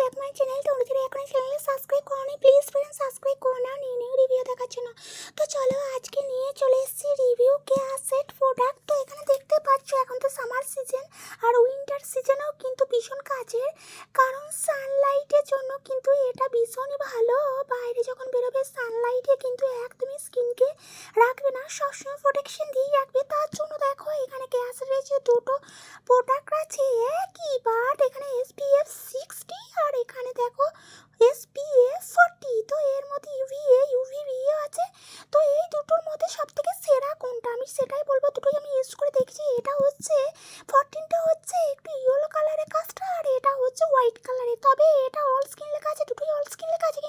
Back my channel. তোমরা যারা এখনো চ্যানেলটা সাবস্ক্রাইব করোনি প্লিজ ফ্রেন্ড সাবস্ক্রাইব করে নাও নিউ রিভিউ দেখার জন্য। তো চলো আজকে নিয়ে চলে এসেছি রিভিউ কেয়ার সেট প্রোডাক্ট। তো এখানে দেখতে পাচ্ছ এখন তো সামার সিজন আর উইন্টার সিজনেও কিন্তু ভীষণ কাজের, কারণ সানলাইটের জন্য কিন্তু এটা ভীষণই ভালো। বাইরে যখন বেরোবে সানলাইটে কিন্তু একদমই স্কিনকে রাখবে না, সবসময় প্রোটেকশন দিয়ে রাখবে। তার জন্য দেখো এখানে কেয়ার সেটের যে দুটো প্রোডাক্ট আছে একই, বাট এখানে SPF 60 আর এখানে দেখো SPF 40। তো এর মধ্যে UVA UVB আছে। তো এই দুটোর মধ্যে সবথেকে সেরা কোনটা আমি সেটাই বলবো। দুটোই আমি ইউজ করে দেখছি। এটা হচ্ছে 14টা হচ্ছে একটু ইয়েলো কালারের কাজটা আর এটা হচ্ছে হোয়াইট কালারের। তবে এটা অল স্কিন লেখা আছে, দুটোই অল স্কিন লেখা আছে,